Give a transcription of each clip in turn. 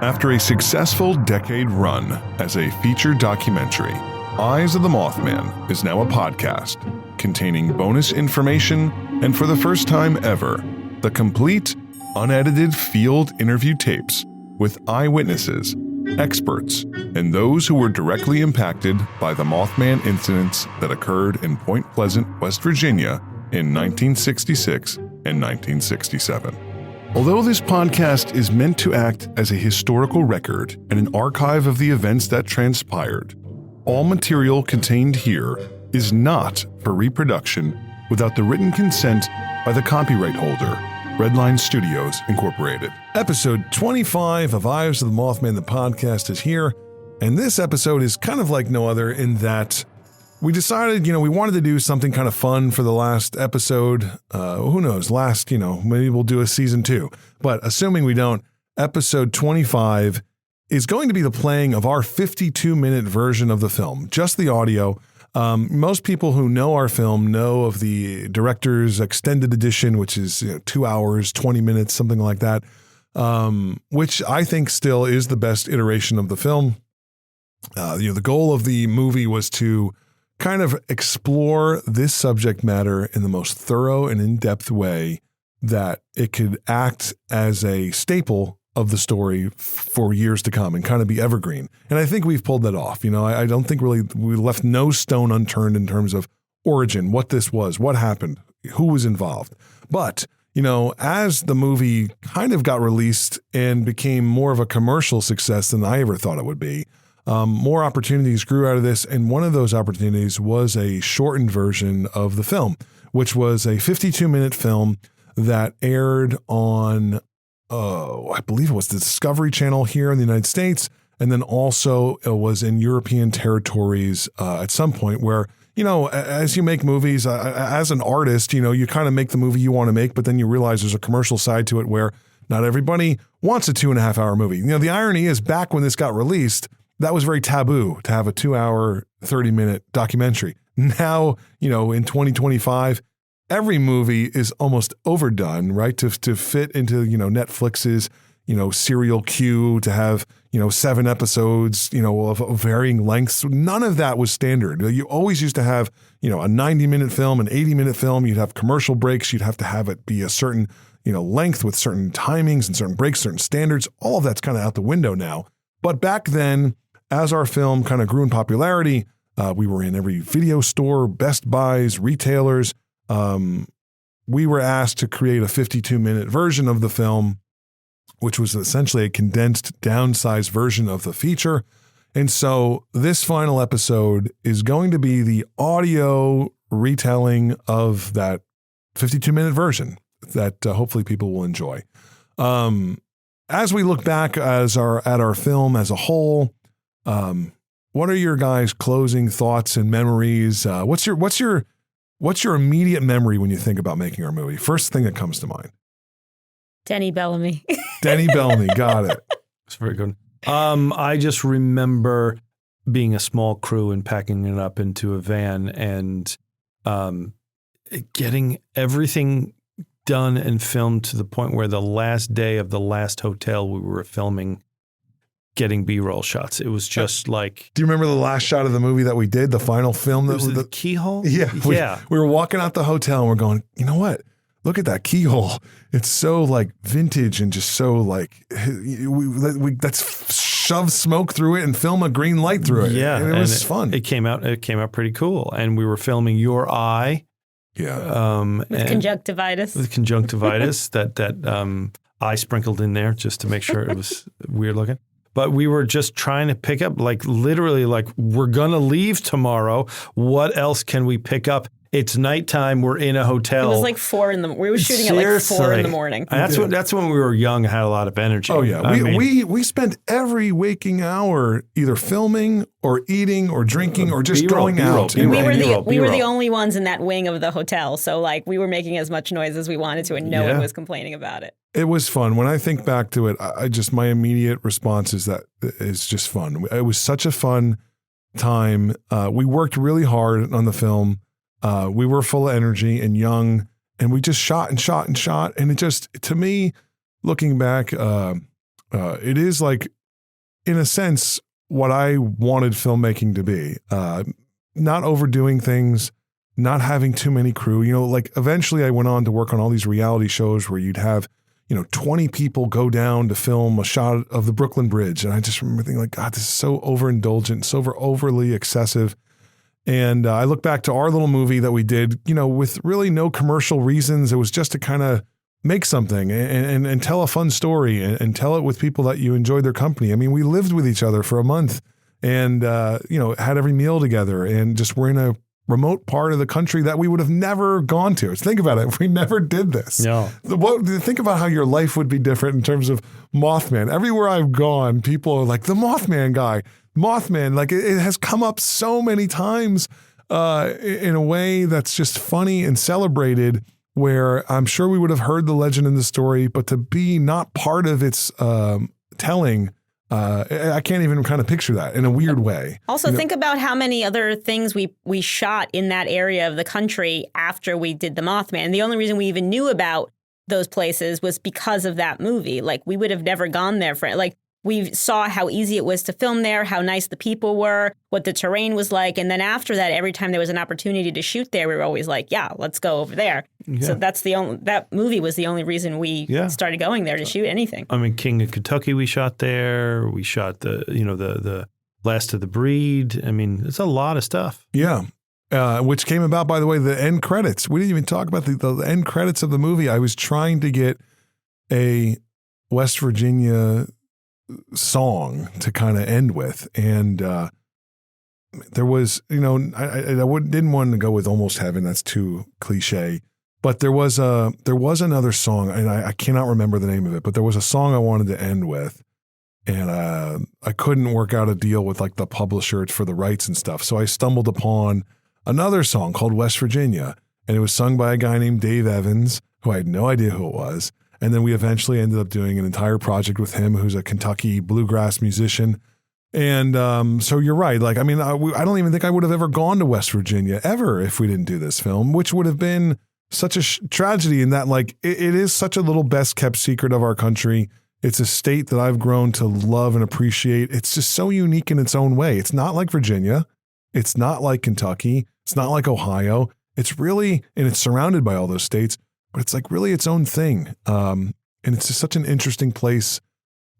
After a successful decade run as a feature documentary, Eyes of the Mothman is now a podcast containing bonus information and, for the first time ever, the complete, unedited field interview tapes with eyewitnesses, experts, and those who were directly impacted by the Mothman incidents that occurred in Point Pleasant, West Virginia in 1966 and 1967. Although this podcast is meant to act as a historical record and an archive of the events that transpired, all material contained here is not for reproduction without the written consent by the copyright holder, Redline Studios, Incorporated. Episode 25 of Eyes of the Mothman, the podcast, is here, and this episode is kind of like no other in that we decided, we wanted to do something kind of fun for the last episode. Who knows? Maybe we'll do a season 2. But assuming we don't, episode 25 is going to be the playing of our 52-minute version of the film, just the audio. Most people who know our film know of the director's extended edition, which is 2 hours, 20 minutes, something like that, which I think still is the best iteration of the film. The goal of the movie was to kind of explore this subject matter in the most thorough and in-depth way that it could act as a staple of the story for years to come and kind of be evergreen. And I think we've pulled that off. I don't think really we left no stone unturned in terms of origin, what this was, what happened, who was involved. But, as the movie kind of got released and became more of a commercial success than I ever thought it would be, more opportunities grew out of this, and one of those opportunities was a shortened version of the film, which was a 52-minute film that aired on, I believe it was the Discovery Channel here in the United States, and then also it was in European territories at some point where, as you make movies, as an artist, you kind of make the movie you want to make, but then you realize there's a commercial side to it where not everybody wants a 2.5-hour movie. The irony is back when this got released, that was very taboo to have a 2-hour, 30-minute documentary. Now, in 2025, every movie is almost overdone, right? To fit into, Netflix's, serial queue, to have, 7 episodes, of varying lengths. None of that was standard. You always used to have, a 90-minute film, an 80-minute film. You'd have commercial breaks. You'd have to have it be a certain, length with certain timings and certain breaks, certain standards. All of that's kind of out the window now. But back then, as our film kind of grew in popularity, we were in every video store, Best Buys, retailers. We were asked to create a 52-minute version of the film, which was essentially a condensed, downsized version of the feature. And so this final episode is going to be the audio retelling of that 52-minute version that hopefully people will enjoy. As we look back at our film as a whole, what are your guys' closing thoughts and memories? What's your immediate memory when you think about making our movie? First thing that comes to mind. Denny Bellamy. Denny Bellamy, got it. That's very good. I just remember being a small crew and packing it up into a van and getting everything done and filmed to the point where the last day of the last hotel we were filming, getting B-roll shots. It was just like... Do you remember the last shot of the movie that we did, the final film? That was the keyhole? Yeah. We were walking out the hotel and we're going, you know what? Look at that keyhole. It's so like vintage and just so like, let's shove smoke through it and film a green light through it. Yeah. And it was fun. It came out pretty cool. And we were filming your eye. Yeah. With conjunctivitis. With conjunctivitis that I sprinkled in there just to make sure it was weird looking. But we were just trying to pick up, literally, we're going to leave tomorrow. What else can we pick up? It's nighttime. We're in a hotel. It was 4 in the morning. We were shooting at 4 in the morning. That's when we were young and had a lot of energy. Oh, yeah. We spent every waking hour either filming or eating or drinking or just going out. We were the only ones in that wing of the hotel. So we were making as much noise as we wanted to and no one was complaining about it. It was fun. When I think back to it, my immediate response is that it's just fun. It was such a fun time. We worked really hard on the film. We were full of energy and young, and we just shot and shot and shot. And it just, to me, looking back, it is like, in a sense, what I wanted filmmaking to be. Not overdoing things, not having too many crew. Like eventually I went on to work on all these reality shows where you'd have 20 people go down to film a shot of the Brooklyn Bridge. And I just remember thinking like, God, this is so overindulgent, so overly excessive. And I look back to our little movie that we did, with really no commercial reasons. It was just to kind of make something and tell a fun story and tell it with people that you enjoyed their company. I mean, we lived with each other for a month and, had every meal together and just were in a remote part of the country that we would have never gone to. Think about it. If we never did this. No. Think about how your life would be different in terms of Mothman. Everywhere I've gone, people are like, the Mothman guy. Mothman, like it has come up so many times in a way that's just funny and celebrated, where I'm sure we would have heard the legend in the story, but to be not part of its telling, I can't even kind of picture that in a weird way. Also, think about how many other things we shot in that area of the country after we did the Mothman. And the only reason we even knew about those places was because of that movie. Like, we would have never gone there for it. Like, we saw how easy it was to film there, how nice the people were, what the terrain was like. And then after that, every time there was an opportunity to shoot there, we were always like, yeah, let's go over there. Yeah. So that movie was the only reason we started going there to shoot anything. I mean, King of Kentucky, we shot there. We shot the Last of the Breed. I mean, it's a lot of stuff. Yeah. Which came about, by the way, the end credits. We didn't even talk about the end credits of the movie. I was trying to get a West Virginia song to kind of end with, and there was, I didn't want to go with Almost Heaven. That's too cliche. But there was another song, and I cannot remember the name of it. But there was a song I wanted to end with, and I couldn't work out a deal with like the publisher for the rights and stuff. So I stumbled upon another song called West Virginia, and it was sung by a guy named Dave Evans, who I had no idea who it was. And then we eventually ended up doing an entire project with him, who's a Kentucky bluegrass musician. And so you're right. Like, I mean, I don't even think I would have ever gone to West Virginia ever if we didn't do this film, which would have been such a tragedy in that, like, it is such a little best kept secret of our country. It's a state that I've grown to love and appreciate. It's just so unique in its own way. It's not like Virginia. It's not like Kentucky. It's not like Ohio. It's really, and it's surrounded by all those states, but it's like really its own thing. And it's just such an interesting place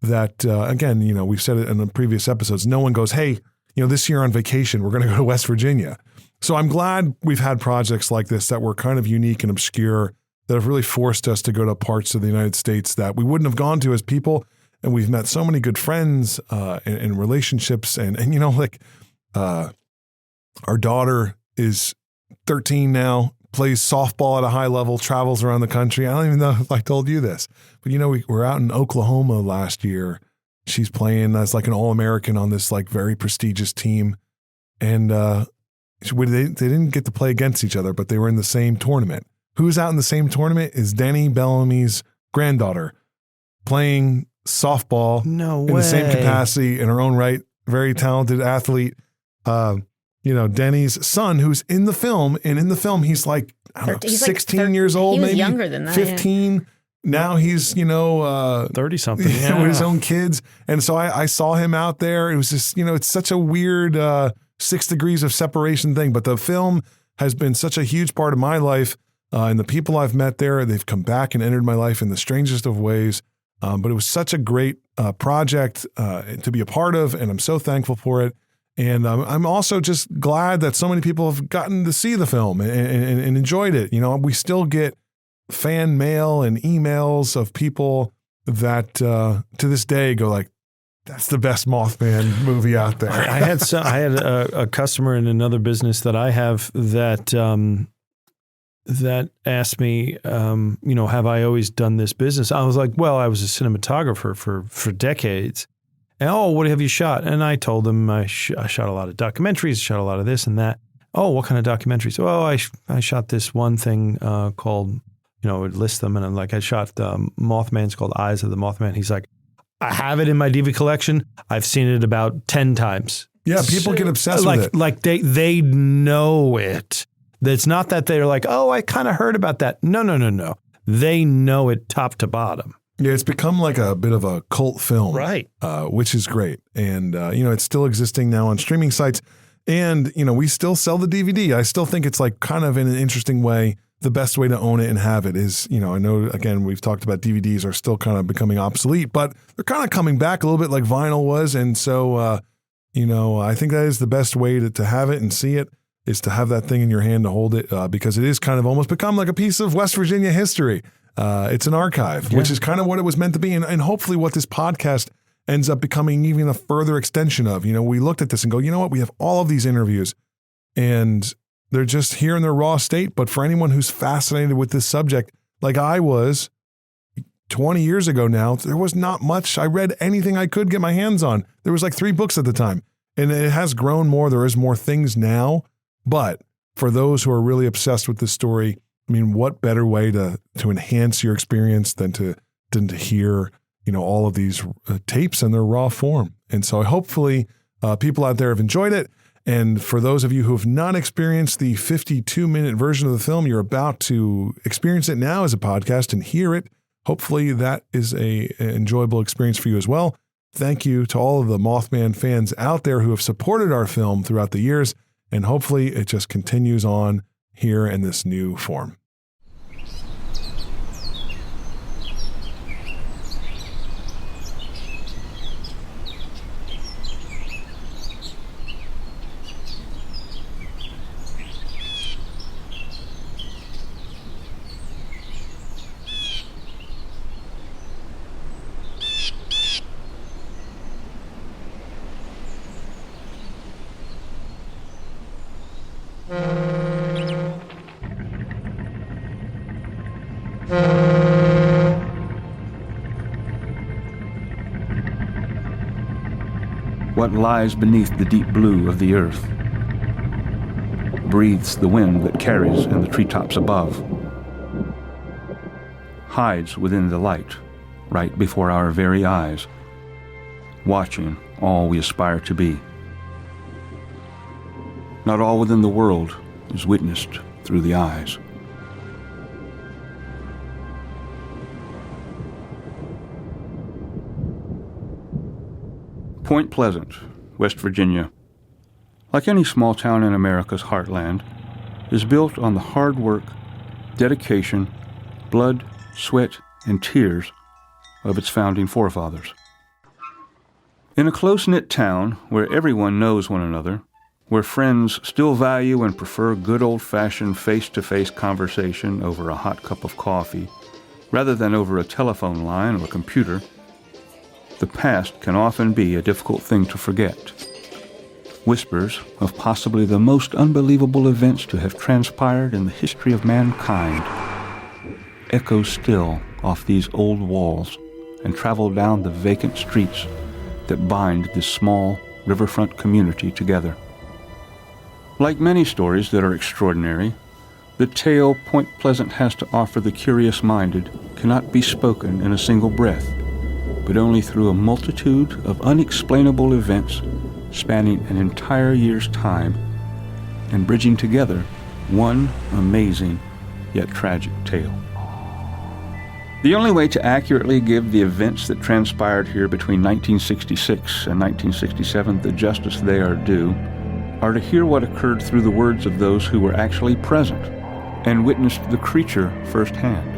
that, again, we've said it in the previous episodes, no one goes, hey, this year on vacation, we're going to go to West Virginia. So I'm glad we've had projects like this that were kind of unique and obscure, that have really forced us to go to parts of the United States that we wouldn't have gone to as people. And we've met so many good friends and relationships. And our daughter is 13 now, plays softball at a high level, travels around the country. I don't even know if I told you this, but we were out in Oklahoma last year. She's playing as like an All-American on this like very prestigious team. And they didn't get to play against each other, but they were in the same tournament. Who's out in the same tournament is Denny Bellamy's granddaughter, playing softball in the same capacity in her own right. Very talented athlete. Denny's son, who's in the film, and in the film, he's like, I don't know, 16 years old, he was maybe younger than that, 15. Yeah. Now he's, 30 something with his own kids. And so I saw him out there. It was just, it's such a weird 6 degrees of separation thing. But the film has been such a huge part of my life. And the people I've met there, they've come back and entered my life in the strangest of ways. But it was such a great project to be a part of. And I'm so thankful for it. And I'm also just glad that so many people have gotten to see the film and enjoyed it. We still get fan mail and emails of people that to this day go like, that's the best Mothman movie out there. I had a customer in another business that I have that asked me, have I always done this business? I was like, well, I was a cinematographer for decades. And, what have you shot? And I told them I shot a lot of documentaries, shot a lot of this and that. Oh, what kind of documentaries? Oh, I shot this one thing called, I would list them. And I'm like, I shot Mothman's called Eyes of the Mothman. He's like, I have it in my DV collection. I've seen it about 10 times. Yeah, people get obsessed with it. Like they know it. It's not that they're like, oh, I kind of heard about that. No. They know it top to bottom. Yeah, it's become like a bit of a cult film. Right. Which is great. And, it's still existing now on streaming sites. And, we still sell the DVD. I still think it's like kind of in an interesting way. The best way to own it and have it is, I know, again, we've talked about DVDs are still kind of becoming obsolete, but they're kind of coming back a little bit like vinyl was. And so, I think that is the best way to have it and see it is to have that thing in your hand to hold it because it is kind of almost become like a piece of West Virginia history. It's an archive, which is kind of what it was meant to be. And hopefully what this podcast ends up becoming even a further extension of. We looked at this and go, you know what? We have all of these interviews and they're just here in their raw state. But for anyone who's fascinated with this subject, like I was 20 years ago now, there was not much. I read anything I could get my hands on. There was like 3 books at the time. And it has grown more. There is more things now. But for those who are really obsessed with this story, I mean, what better way to enhance your experience than to hear, all of these tapes in their raw form. And so hopefully people out there have enjoyed it. And for those of you who have not experienced the 52-minute version of the film, you're about to experience it now as a podcast and hear it. Hopefully that is an enjoyable experience for you as well. Thank you to all of the Mothman fans out there who have supported our film throughout the years. And hopefully it just continues on here in this new form. What lies beneath the deep blue of the earth breathes the wind that carries in the treetops above, hides within the light right before our very eyes, watching all we aspire to be. Not all within the world is witnessed through the eyes. Point Pleasant, West Virginia, like any small town in America's heartland, is built on the hard work, dedication, blood, sweat, and tears of its founding forefathers. In a close-knit town where everyone knows one another, where friends still value and prefer good old-fashioned face-to-face conversation over a hot cup of coffee, rather than over a telephone line or a computer, the past can often be a difficult thing to forget. Whispers of possibly the most unbelievable events to have transpired in the history of mankind echo still off these old walls and travel down the vacant streets that bind this small riverfront community together. Like many stories that are extraordinary, the tale Point Pleasant has to offer the curious-minded cannot be spoken in a single breath, but only through a multitude of unexplainable events spanning an entire year's time and bridging together one amazing yet tragic tale. The only way to accurately give the events that transpired here between 1966 and 1967 the justice they are due are to hear what occurred through the words of those who were actually present and witnessed the creature firsthand.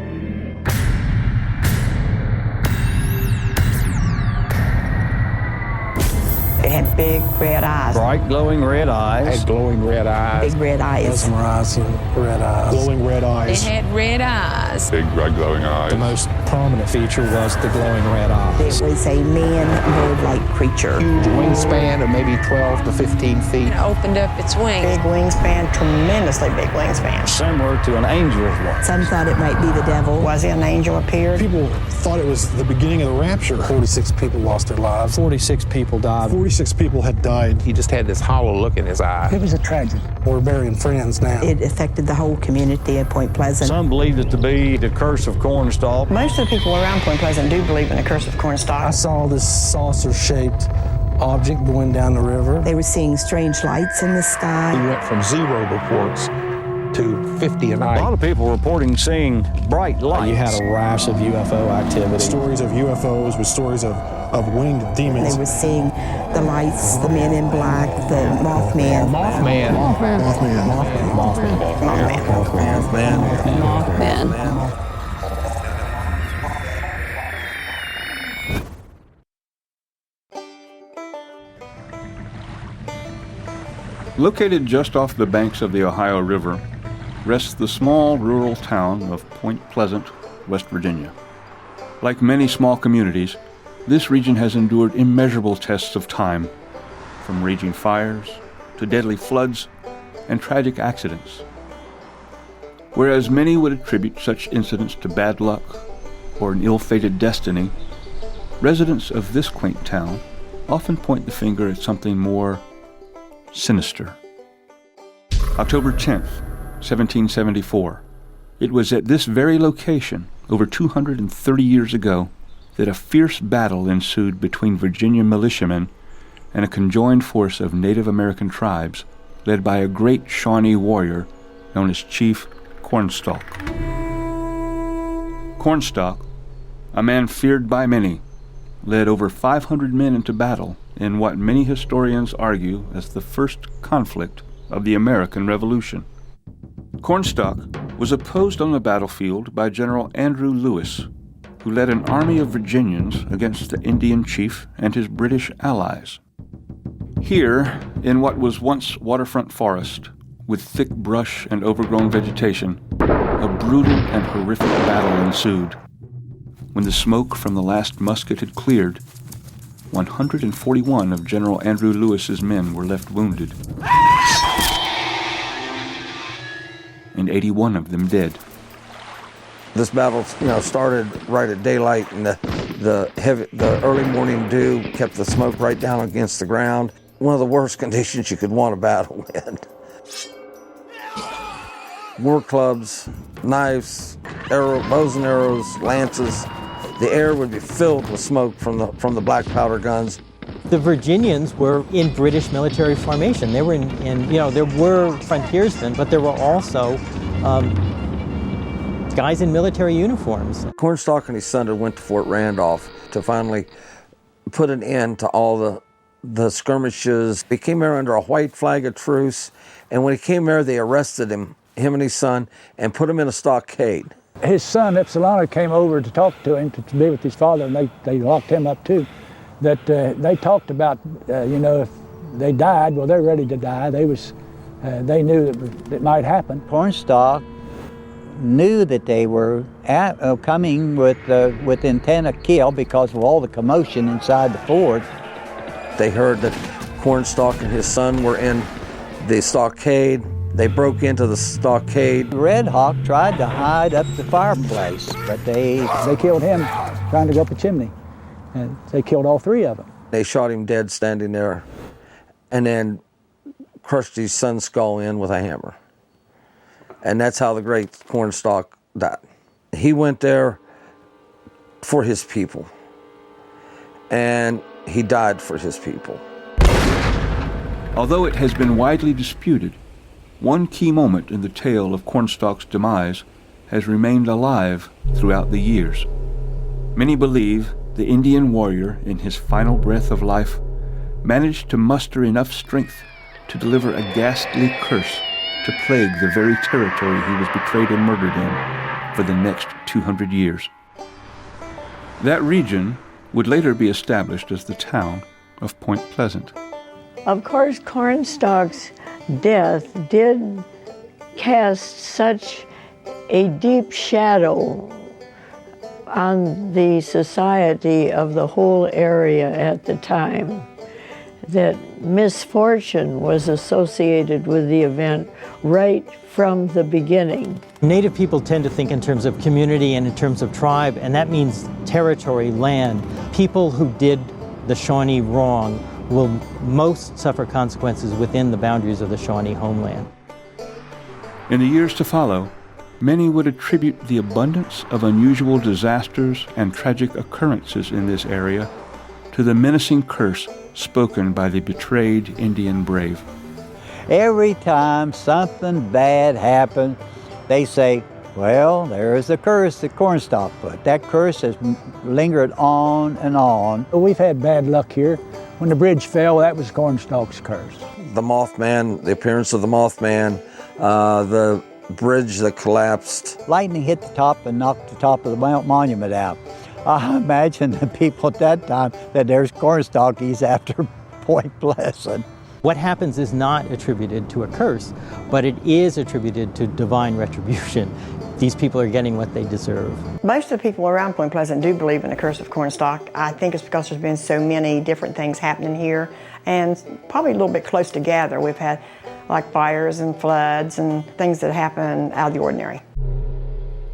They had big red eyes. Bright glowing red eyes. Had glowing red eyes. Big red eyes. Mesmerizing red eyes. Glowing red eyes. They had red eyes. Big red glowing eyes. The most prominent feature was the glowing red eyes. It was a man-bird-like creature. Huge wingspan of maybe 12 to 15 feet. It opened up its wings. Big wingspan, tremendously big wingspan. Similar to an angel's wings. Some thought it might be the devil. Was it an angel appeared? People thought it was the beginning of the rapture. 46 people lost their lives. 46 people died. 46 people had died. He just had this hollow look in his eye. It was a tragedy. We're burying friends now. It affected the whole community at Point Pleasant. Some believed it to be the curse of Cornstalk. Most of the people around Point Pleasant do believe in the curse of Cornstalk. I saw this saucer-shaped object going down the river. They were seeing strange lights in the sky. We went from 0 reports to 50 a A night. lot of people reporting seeing bright lights. You had a rash of UFO activity. Stories of UFOs with stories of winged demons. They were seeing the lights, the men in black, the Mothman. Mothman. Located just off the banks of the Ohio River rests the small rural town of Point Pleasant, West Virginia. Like many small communities, this region has endured immeasurable tests of time, from raging fires to deadly floods and tragic accidents. Whereas many would attribute such incidents to bad luck or an ill-fated destiny, residents of this quaint town often point the finger at something more sinister. October 10th, 1774. It was at this very location, over 230 years ago, that a fierce battle ensued between Virginia militiamen and a conjoined force of Native American tribes led by a great Shawnee warrior known as Chief Cornstalk. Cornstalk, a man feared by many, led over 500 men into battle in what many historians argue as the first conflict of the American Revolution. Cornstalk was opposed on the battlefield by General Andrew Lewis, who led an army of Virginians against the Indian chief and his British allies. Here, in what was once waterfront forest, with thick brush and overgrown vegetation, a brutal and horrific battle ensued. When the smoke from the last musket had cleared, 141 of General Andrew Lewis's men were left wounded, and 81 of them dead. This battle, started right at daylight, and the early morning dew kept the smoke right down against the ground. One of the worst conditions you could want a battle in. War clubs, knives, bows and arrows, lances. The air would be filled with smoke from the black powder guns. The Virginians were in British military formation. They were there were frontiersmen, but there were also guys in military uniforms. Cornstalk and his son went to Fort Randolph to finally put an end to all the skirmishes. He came there under a white flag of truce, and when he came there, they arrested him and his son, and put him in a stockade. His son, Epsilon, came over to talk to him, to be with his father, and they locked him up too. That they talked about, if they died, well, they're ready to die. They knew that it might happen. Cornstalk knew that they were coming with intent to kill because of all the commotion inside the fort. They heard that Cornstalk and his son were in the stockade. They broke into the stockade. Red Hawk tried to hide up the fireplace, but they killed him trying to go up a chimney. And they killed all three of them. They shot him dead standing there, and then crushed his son's skull in with a hammer. And that's how the great Cornstalk died. He went there for his people, and he died for his people. Although it has been widely disputed, one key moment in the tale of Cornstalk's demise has remained alive throughout the years. Many believe the Indian warrior, in his final breath of life, managed to muster enough strength to deliver a ghastly curse to plague the very territory he was betrayed and murdered in for the next 200 years. That region would later be established as the town of Point Pleasant. Of course, Cornstalk's death did cast such a deep shadow on the society of the whole area at the time that misfortune was associated with the event right from the beginning. Native people tend to think in terms of community and in terms of tribe, and that means territory, land. People who did the Shawnee wrong will most suffer consequences within the boundaries of the Shawnee homeland. In the years to follow, many would attribute the abundance of unusual disasters and tragic occurrences in this area to the menacing curse spoken by the betrayed Indian brave. Every time something bad happens, they say, well, there's the curse that Cornstalk put. That curse has lingered on and on. We've had bad luck here. When the bridge fell, that was Cornstalk's curse. The Mothman, the appearance of the Mothman, the bridge that collapsed. Lightning hit the top and knocked the top of the monument out. I imagine the people at that time that there's Cornstalkies after Point Pleasant. What happens is not attributed to a curse, but it is attributed to divine retribution. These people are getting what they deserve. Most of the people around Point Pleasant do believe in the curse of Cornstalk. I think it's because there's been so many different things happening here, and probably a little bit close together. We've had like fires and floods and things that happen out of the ordinary.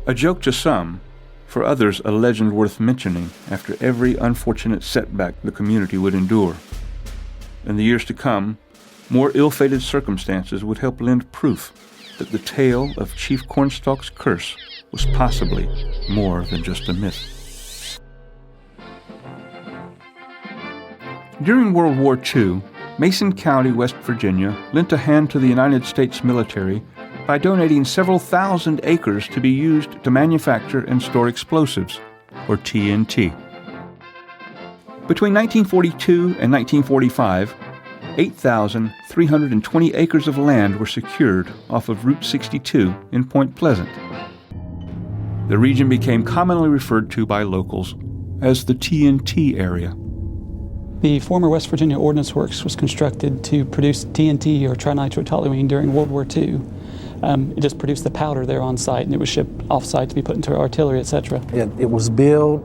A joke to some, for others a legend worth mentioning after every unfortunate setback the community would endure. In the years to come, more ill-fated circumstances would help lend proof that the tale of Chief Cornstalk's curse was possibly more than just a myth. During World War II, Mason County, West Virginia, lent a hand to the United States military by donating several thousand acres to be used to manufacture and store explosives, or TNT. Between 1942 and 1945, 8,320 acres of land were secured off of Route 62 in Point Pleasant. The region became commonly referred to by locals as the TNT area. The former West Virginia Ordnance Works was constructed to produce TNT, or trinitrotoluene, during World War II. It just produced the powder there on site, and it was shipped off-site to be put into artillery, etc. It was built,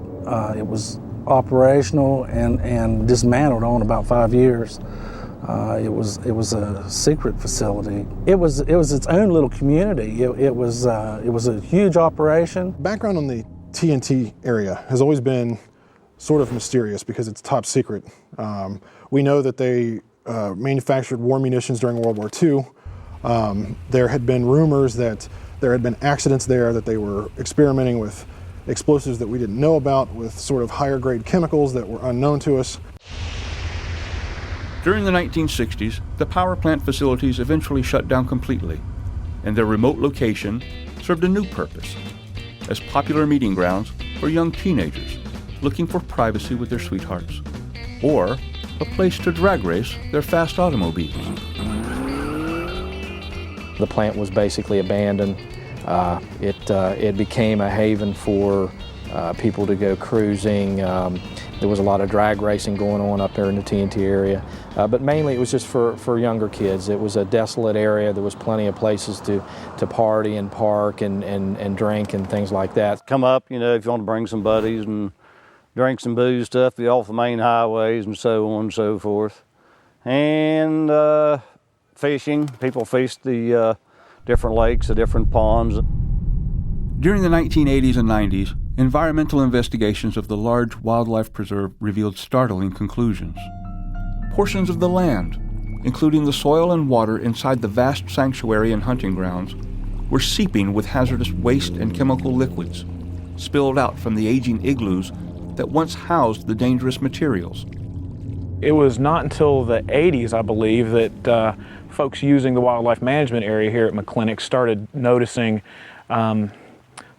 it was operational, and dismantled on about 5 years. It was a secret facility. It was its own little community. It was a huge operation. Background on the TNT area has always been sort of mysterious because it's top secret. We know that they manufactured war munitions during World War II. There had been rumors that there had been accidents there, that they were experimenting with explosives that we didn't know about, with sort of higher grade chemicals that were unknown to us. During the 1960s, the power plant facilities eventually shut down completely, and their remote location served a new purpose as popular meeting grounds for young teenagers looking for privacy with their sweethearts, or a place to drag race their fast automobiles. The plant was basically abandoned. It became a haven for people to go cruising. There was a lot of drag racing going on up there in the TNT area, but mainly it was just for younger kids. It was a desolate area. There was plenty of places to party and park and drink and things like that. Come up, if you want to bring some buddies and drink some booze stuff, be off the main highways and so on and so forth. And fishing. People fished the different lakes, the different ponds. During the 1980s and 90s, environmental investigations of the large wildlife preserve revealed startling conclusions. Portions of the land, including the soil and water inside the vast sanctuary and hunting grounds, were seeping with hazardous waste and chemical liquids, spilled out from the aging igloos that once housed the dangerous materials. It was not until the 80s, I believe, that folks using the wildlife management area here at McClintock started noticing some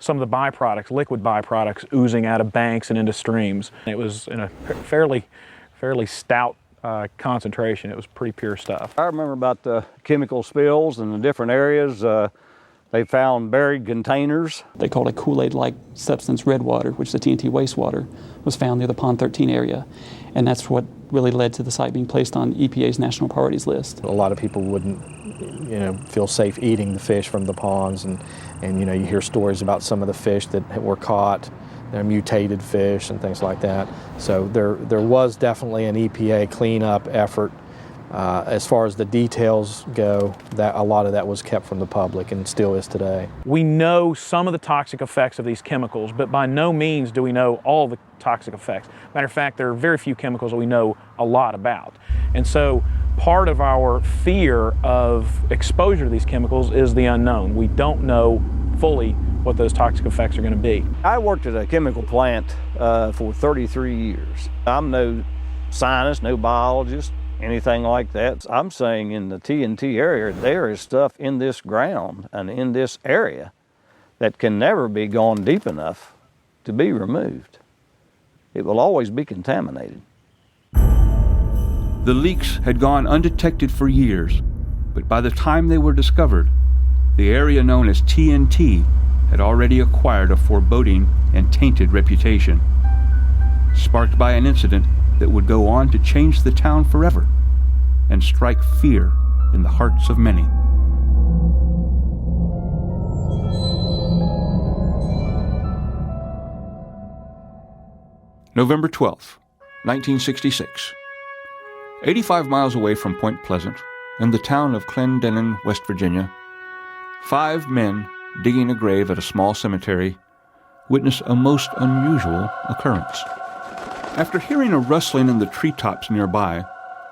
of the byproducts, liquid byproducts, oozing out of banks and into streams. It was in a fairly stout concentration. It was pretty pure stuff. I remember about the chemical spills in the different areas. They found buried containers. They called a Kool-Aid-like substance red water, which the TNT wastewater was found near the Pond 13 area. And that's what really led to the site being placed on EPA's national priorities list. A lot of people wouldn't, feel safe eating the fish from the ponds, and you hear stories about some of the fish that were caught, they're mutated fish and things like that. So there was definitely an EPA cleanup effort. As far as the details go, that a lot of that was kept from the public and still is today. We know some of the toxic effects of these chemicals, but by no means do we know all the toxic effects. Matter of fact, there are very few chemicals that we know a lot about. And so part of our fear of exposure to these chemicals is the unknown. We don't know fully what those toxic effects are going to be. I worked at a chemical plant for 33 years. I'm no scientist, no biologist, anything like that. I'm saying in the TNT area, there is stuff in this ground and in this area that can never be gone deep enough to be removed. It will always be contaminated. The leaks had gone undetected for years, but by the time they were discovered, the area known as TNT had already acquired a foreboding and tainted reputation, sparked by an incident that would go on to change the town forever and strike fear in the hearts of many. November 12th, 1966. 85 miles away from Point Pleasant, in the town of Clendenin, West Virginia, 5 men digging a grave at a small cemetery witness a most unusual occurrence. After hearing a rustling in the treetops nearby,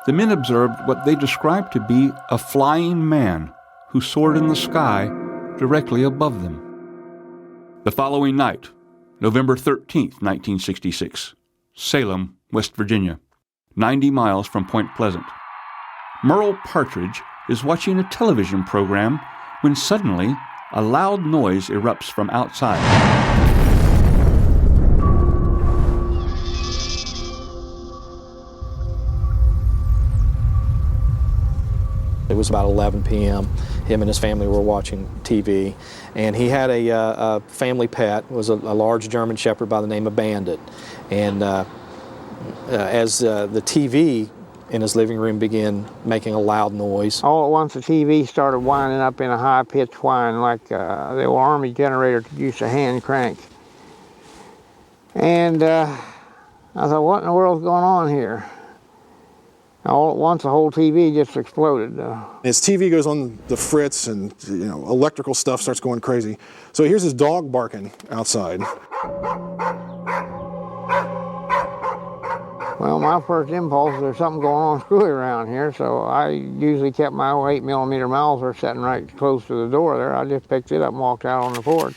the men observed what they described to be a flying man who soared in the sky directly above them. The following night, November 13th, 1966, Salem, West Virginia, 90 miles from Point Pleasant. Merle Partridge is watching a television program when suddenly a loud noise erupts from outside. It was about 11 p.m. Him and his family were watching TV, and he had a family pet. It was a large German Shepherd by the name of Bandit. And as the TV in his living room began making a loud noise, all at once the TV started winding up in a high-pitched whine like the old Army generator could use a hand crank. And I thought, what in the world's going on here? All at once, the whole TV just exploded. His TV goes on the fritz, and electrical stuff starts going crazy. So he hears his dog barking outside. Well, my first impulse is there's something going on screwy around here, so I usually kept my 8mm Mauser sitting right close to the door there. I just picked it up and walked out on the porch.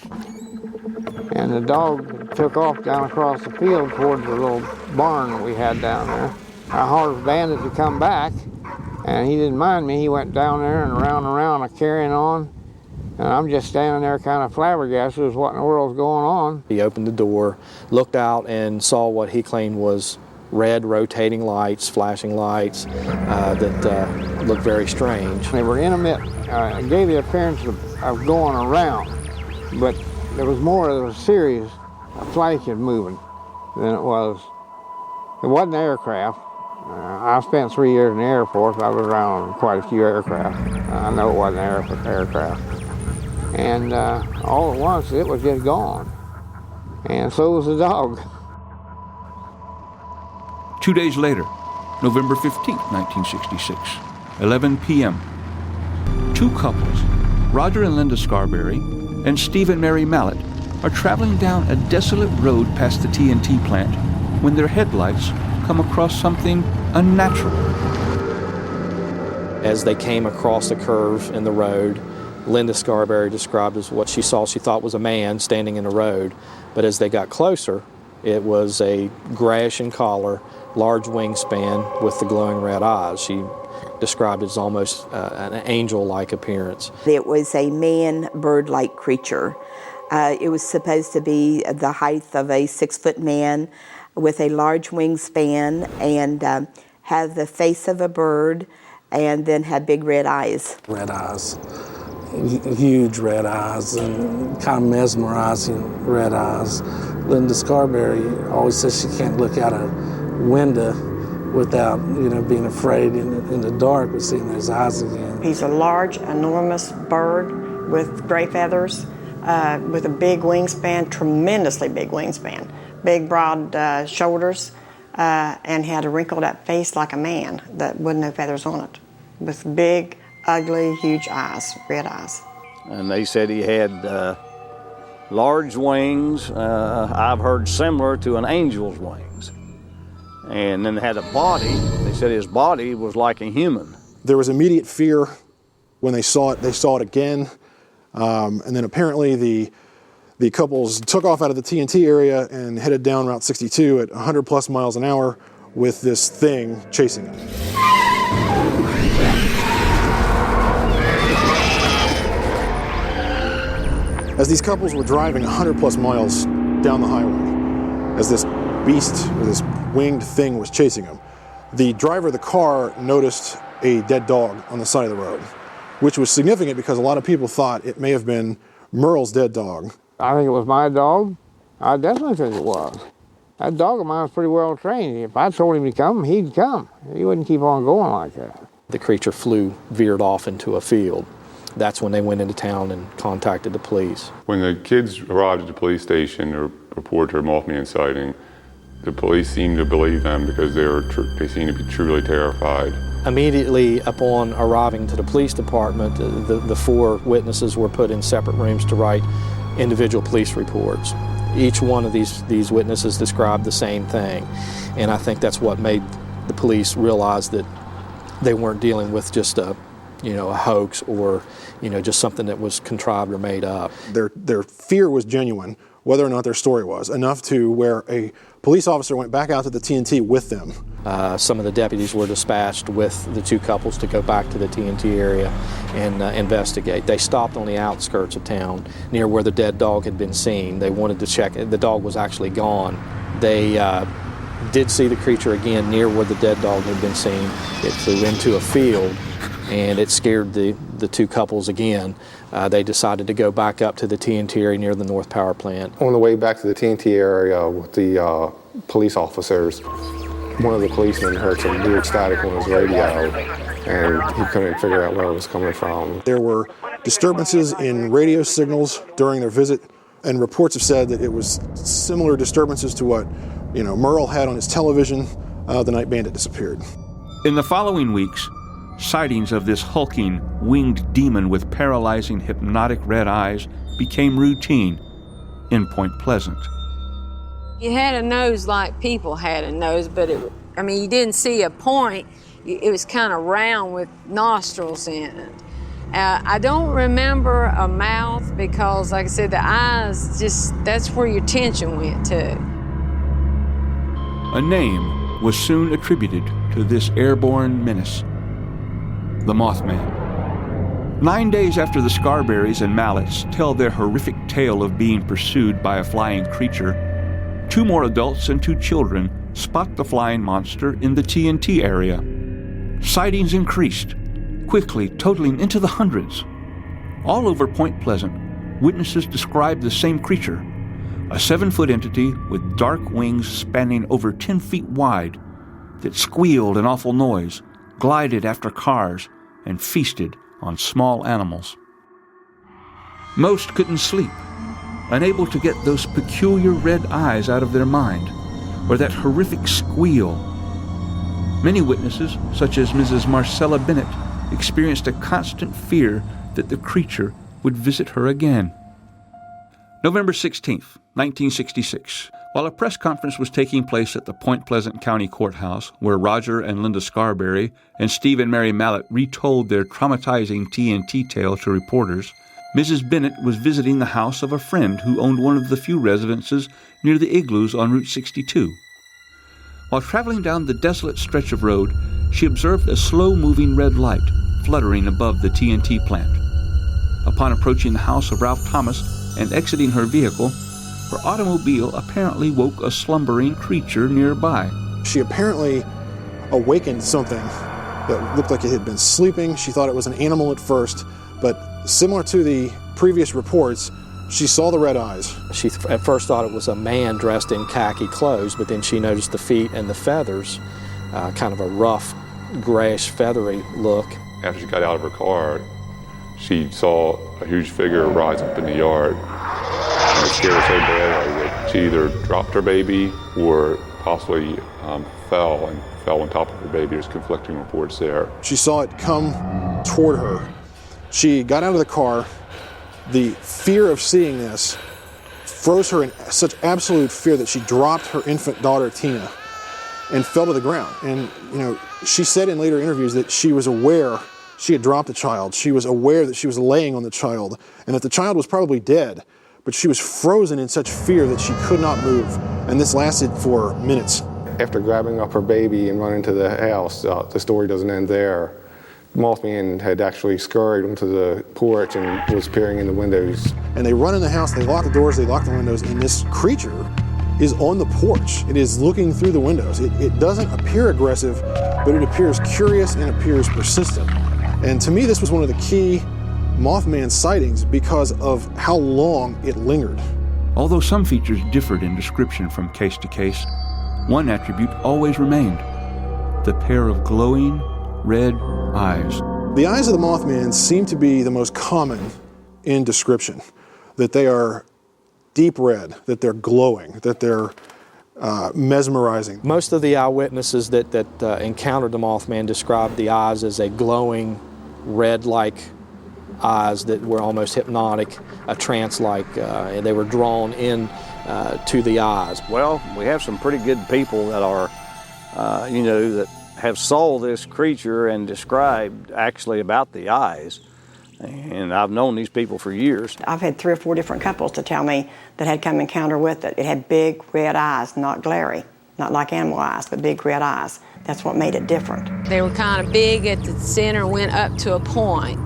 And the dog took off down across the field towards the little barn that we had down there. I hollered Bandit to come back, and he didn't mind me. He went down there and around, carrying on. And I'm just standing there kind of flabbergasted as what in the world's going on. he opened the door, looked out, and saw what he claimed was red rotating lights, flashing lights that looked very strange. They were intermittent, gave the appearance of going around, but there was more of a series of flashes moving than it was. It wasn't aircraft. I spent 3 years in the Air Force. I was around quite a few aircraft. I know it wasn't aircraft. And all at once, it was just gone. And so was the dog. 2 days later, November 15th, 1966, 11 p.m., 2 couples, Roger and Linda Scarberry and Steve and Mary Mallett, are traveling down a desolate road past the TNT plant when their headlights come across something unnatural. As they came across the curve in the road, Linda Scarberry described as what she saw she thought was a man standing in the road, but as they got closer, it was a grayish in collar, large wingspan with the glowing red eyes. She described it as almost an angel-like appearance. It was a man-bird-like creature. It was supposed to be the height of a 6-foot man with a large wingspan and have the face of a bird and then had big red eyes. Red eyes, huge red eyes, and kind of mesmerizing red eyes. Linda Scarberry always says she can't look out a window without, being afraid in the dark of seeing those eyes again. He's a large, enormous bird with gray feathers, with a big wingspan, tremendously big wingspan, big broad shoulders, and had a wrinkled up face like a man that with no feathers on it, with big, ugly, huge eyes, red eyes. And they said he had large wings, I've heard similar to an angel's wings. And then had a body. They said his body was like a human. There was immediate fear when they saw it. They saw it again. And then apparently the couples took off out of the TNT area and headed down Route 62 at 100 plus miles an hour with this thing chasing them. As these couples were driving 100 plus miles down the highway, as this beast or this winged thing was chasing them, the driver of the car noticed a dead dog on the side of the road, which was significant because a lot of people thought it may have been Merle's dead dog. I think it was my dog. I definitely think it was. That dog of mine was pretty well trained. If I told him to come, he'd come. He wouldn't keep on going like that. The creature veered off into a field. That's when they went into town and contacted the police. When the kids arrived at the police station to report their Mothman sighting, the police seemed to believe them because they seemed to be truly terrified. Immediately upon arriving to the police department, the 4 witnesses were put in separate rooms to write individual police reports. Each one of these witnesses described the same thing, and I think that's what made the police realize that they weren't dealing with just a hoax or just something that was contrived or made up. Their fear was genuine, whether or not their story was, enough to where a police officer went back out to the TNT with them. Some of the deputies were dispatched with the 2 couples to go back to the TNT area and investigate. They stopped on the outskirts of town near where the dead dog had been seen. They wanted to check. The dog was actually gone. They did see the creature again near where the dead dog had been seen. It flew into a field and it scared the 2 couples again. They decided to go back up to the TNT area near the North Power Plant. On the way back to the TNT area with the police officers, one of the policemen heard some weird static on his radio, and he couldn't figure out where it was coming from. There were disturbances in radio signals during their visit, and reports have said that it was similar disturbances to what Merle had on his television the night Bandit disappeared. In the following weeks, sightings of this hulking, winged demon with paralyzing, hypnotic red eyes became routine in Point Pleasant. It had a nose like people had a nose, but you didn't see a point. It was kind of round with nostrils in it. I don't remember a mouth because, like I said, the eyes, that's where your attention went to. A name was soon attributed to this airborne menace, the Mothman. 9 days after the Scarberries and Mallets tell their horrific tale of being pursued by a flying creature, 2 more adults and 2 children spot the flying monster in the TNT area. Sightings increased, quickly totaling into the hundreds. All over Point Pleasant, witnesses described the same creature, a 7-foot entity with dark wings spanning over 10 feet wide that squealed an awful noise, glided after cars, and feasted on small animals. Most couldn't sleep, unable to get those peculiar red eyes out of their mind, or that horrific squeal. Many witnesses, such as Mrs. Marcella Bennett, experienced a constant fear that the creature would visit her again. November 16th, 1966, while a press conference was taking place at the Point Pleasant County Courthouse, where Roger and Linda Scarberry and Steve and Mary Mallet retold their traumatizing TNT tale to reporters, Mrs. Bennett was visiting the house of a friend who owned one of the few residences near the igloos on Route 62. While traveling down the desolate stretch of road, she observed a slow-moving red light fluttering above the TNT plant. Upon approaching the house of Ralph Thomas and exiting her vehicle, her automobile apparently woke a slumbering creature nearby. She apparently awakened something that looked like it had been sleeping. She thought it was an animal at first, but similar to the previous reports, she saw the red eyes. She at first thought it was a man dressed in khaki clothes, but then she noticed the feet and the feathers, kind of a rough, grayish, feathery look. After she got out of her car, she saw a huge figure rise up in the yard. And it scared her so badly that she either dropped her baby or possibly fell on top of her baby. There's conflicting reports there. She saw it come toward her. She got out of the car. The fear of seeing this froze her in such absolute fear that she dropped her infant daughter, Tina, and fell to the ground. And, she said in later interviews that she was aware she had dropped the child. She was aware that she was laying on the child and that the child was probably dead, but she was frozen in such fear that she could not move. And this lasted for minutes. After grabbing up her baby and running to the house, the story doesn't end there. Mothman had actually scurried onto the porch and was peering in the windows. And they run in the house, they lock the doors, they lock the windows, and this creature is on the porch. It is looking through the windows. It doesn't appear aggressive, but it appears curious and appears persistent. And to me, this was one of the key Mothman sightings because of how long it lingered. Although some features differed in description from case to case, one attribute always remained: the pair of glowing red eyes. The eyes of the Mothman seem to be the most common in description, that they are deep red, that they're glowing, that they're mesmerizing. Most of the eyewitnesses that encountered the Mothman described the eyes as a glowing red-like eyes that were almost hypnotic, a trance-like, and they were drawn in to the eyes. Well, we have some pretty good people that are, that have saw this creature and described actually about the eyes. And I've known these people for years. I've had 3 or 4 different couples to tell me that had come encounter with it. It had big red eyes, not glary, not like animal eyes, but big red eyes. That's what made it different. They were kind of big at the center, went up to a point,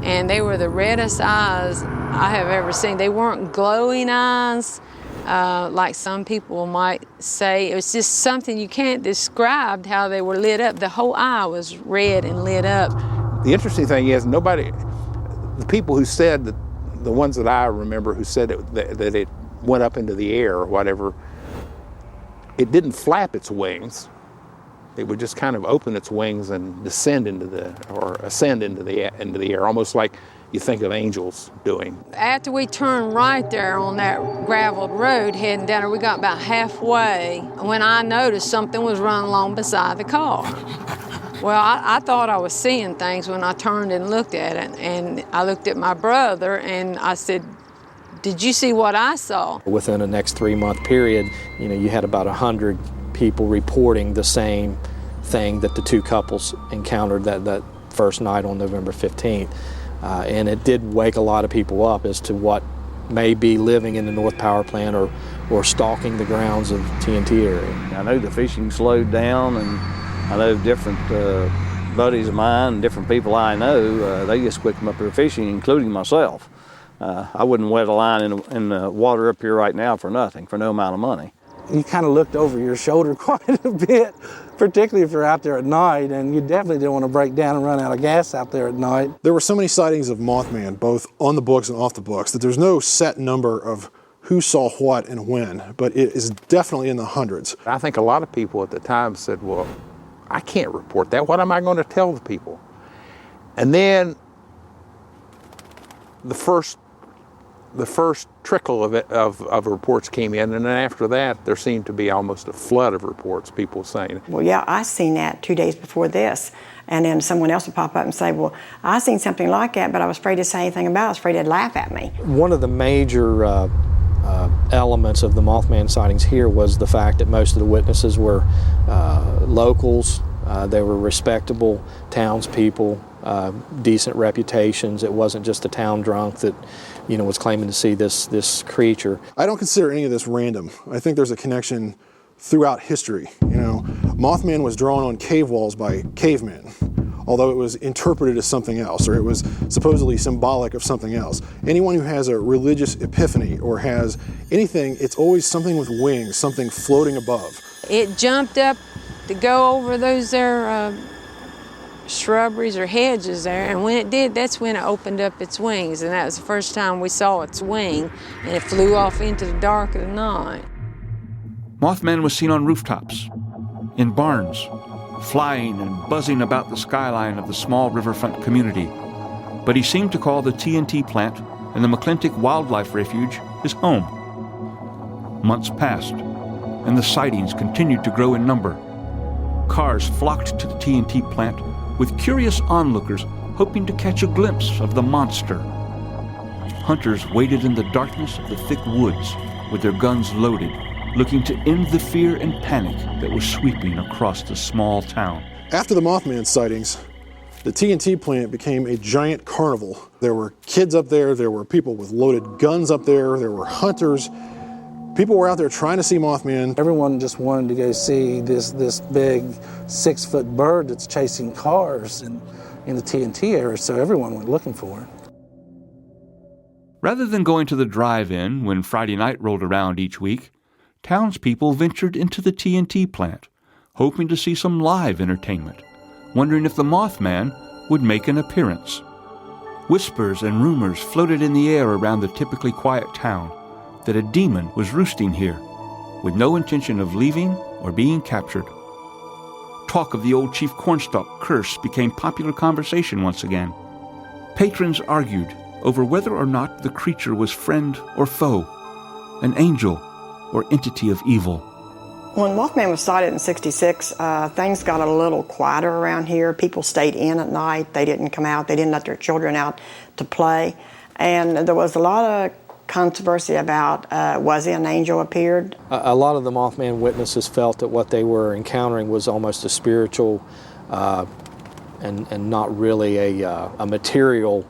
and they were the reddest eyes I have ever seen. They weren't glowing eyes like some people might say. It was just something you can't describe how they were lit up. The whole eye was red and lit up. The interesting thing is the people who said that, the ones that I remember who said that it went up into the air or whatever, it didn't flap its wings. It would just kind of open its wings and ascend into the air, almost like you think of angels doing. After we turned right there on that graveled road heading down there, we got about halfway when I noticed something was running along beside the car. Well, I thought I was seeing things when I turned and looked at it, and I looked at my brother and I said, "Did you see what I saw?" Within the next 3-month period, you had about 100 people reporting the same thing that the 2 couples encountered that first night on November 15th. And it did wake a lot of people up as to what may be living in the North Power Plant or stalking the grounds of TNT area. I know the fishing slowed down, and I know different buddies of mine, different people I know, they just quit them up there fishing, including myself. I wouldn't wet a line in the water up here right now for nothing, for no amount of money. You kind of looked over your shoulder quite a bit, particularly if you're out there at night, and you definitely didn't want to break down and run out of gas out there at night. There were so many sightings of Mothman, both on the books and off the books, that there's no set number of who saw what and when, but it is definitely in the hundreds. I think a lot of people at the time said, well, I can't report that. What am I going to tell the people? And then the first trickle of reports came in, and then after that, there seemed to be almost a flood of reports, people saying. Well, yeah, I seen that 2 days before this, and then someone else would pop up and say, well, I seen something like that, but I was afraid to say anything about it. I was afraid they'd laugh at me. One of the major elements of the Mothman sightings here was the fact that most of the witnesses were locals. They were respectable townspeople, decent reputations. It wasn't just a town drunk that was claiming to see this creature. I don't consider any of this random. I think there's a connection throughout history. Mothman was drawn on cave walls by cavemen, although it was interpreted as something else, or it was supposedly symbolic of something else. Anyone who has a religious epiphany or has anything, it's always something with wings, something floating above. It jumped up to go over those there shrubberies or hedges there, and when it did, that's when it opened up its wings, and that was the first time we saw its wing, and it flew off into the dark of the night. Mothman was seen on rooftops, in barns, flying and buzzing about the skyline of the small riverfront community. But he seemed to call the TNT plant and the McClintock Wildlife Refuge his home. Months passed, and the sightings continued to grow in number. Cars flocked to the TNT plant with curious onlookers hoping to catch a glimpse of the monster. Hunters waited in the darkness of the thick woods with their guns loaded, looking to end the fear and panic that was sweeping across the small town. After the Mothman sightings, the TNT plant became a giant carnival. There were kids up there were people with loaded guns up there were hunters. People were out there trying to see Mothman. Everyone just wanted to go see this big 6-foot bird that's chasing cars. And in the TNT area, so everyone went looking for it. Rather than going to the drive-in when Friday night rolled around each week, townspeople ventured into the TNT plant, hoping to see some live entertainment, wondering if the Mothman would make an appearance. Whispers and rumors floated in the air around the typically quiet town that a demon was roosting here, with no intention of leaving or being captured. Talk of the old Chief Cornstalk curse became popular conversation once again. Patrons argued over whether or not the creature was friend or foe, an angel or entity of evil. When Mothman was sighted in '66, things got a little quieter around here. People stayed in at night. They didn't come out. They didn't let their children out to play. And there was a lot of controversy about was he an angel appeared? A lot of the Mothman witnesses felt that what they were encountering was almost a spiritual and not really a material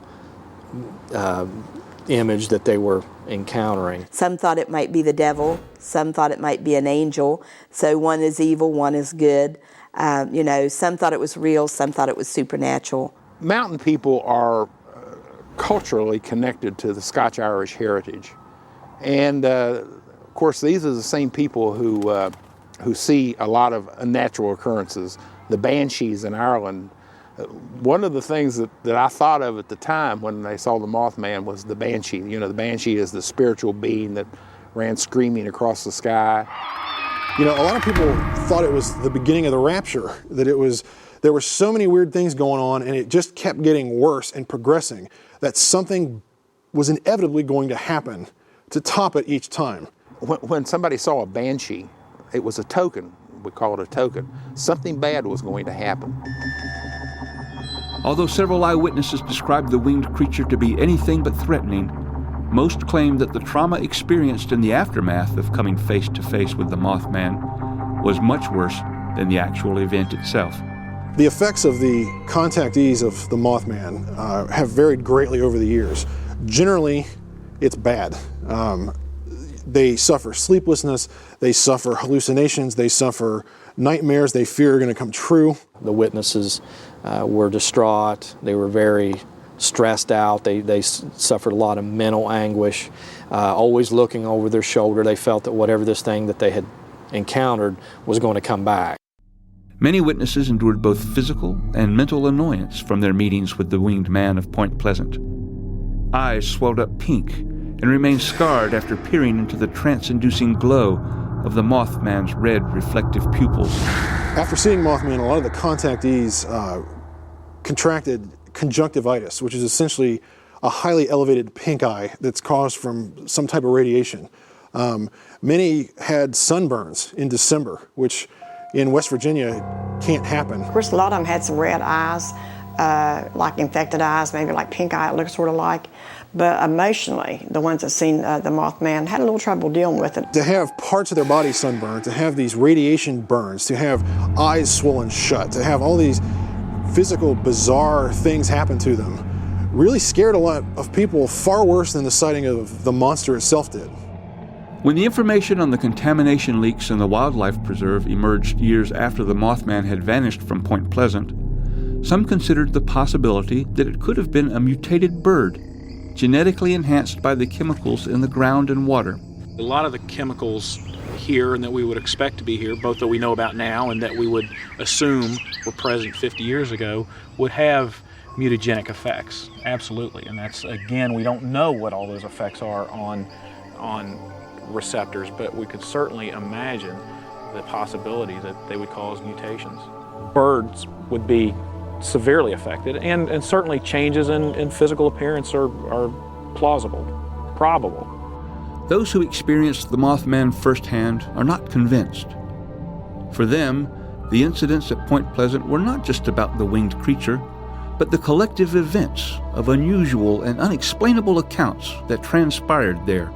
image that they were encountering. Some thought it might be the devil, some thought it might be an angel, so one is evil, one is good. Some thought it was real, some thought it was supernatural. Mountain people are culturally connected to the Scotch-Irish heritage. And of course, these are the same people who see a lot of unnatural occurrences. The banshees in Ireland. One of the things that I thought of at the time when they saw the Mothman was the banshee. The banshee is the spiritual being that ran screaming across the sky. A lot of people thought it was the beginning of the rapture, that there were so many weird things going on and it just kept getting worse and progressing, that something was inevitably going to happen to top it each time. When somebody saw a banshee, it was a token. We call it a token. Something bad was going to happen. Although several eyewitnesses described the winged creature to be anything but threatening, most claimed that the trauma experienced in the aftermath of coming face to face with the Mothman was much worse than the actual event itself. The effects of the contactees of the Mothman have varied greatly over the years. Generally, it's bad. They suffer sleeplessness, they suffer hallucinations, they suffer nightmares they fear are going to come true. The witnesses were distraught, they were very stressed out, they suffered a lot of mental anguish, always looking over their shoulder. They felt that whatever this thing that they had encountered was going to come back. Many witnesses endured both physical and mental annoyance from their meetings with the winged man of Point Pleasant. Eyes swelled up pink and remained scarred after peering into the trance-inducing glow of the Mothman's red reflective pupils. After seeing Mothman, a lot of the contactees contracted conjunctivitis, which is essentially a highly elevated pink eye that's caused from some type of radiation. Many had sunburns in December, which in West Virginia can't happen. Of course, a lot of them had some red eyes, like infected eyes, maybe like pink eye, it looks sort of like. But emotionally, the ones that seen the Mothman had a little trouble dealing with it. To have parts of their body sunburned, to have these radiation burns, to have eyes swollen shut, to have all these physical, bizarre things happen to them, really scared a lot of people, far worse than the sighting of the monster itself did. When the information on the contamination leaks in the wildlife preserve emerged years after the Mothman had vanished from Point Pleasant, some considered the possibility that it could have been a mutated bird, genetically enhanced by the chemicals in the ground and water. A lot of the chemicals here and that we would expect to be here, both that we know about now and that we would assume were present 50 years ago, would have mutagenic effects, absolutely. And that's, again, we don't know what all those effects are on receptors, but we could certainly imagine the possibility that they would cause mutations. Birds would be severely affected, and certainly changes in physical appearance are plausible, probable. Those who experienced the Mothman firsthand are not convinced. For them, the incidents at Point Pleasant were not just about the winged creature, but the collective events of unusual and unexplainable accounts that transpired there.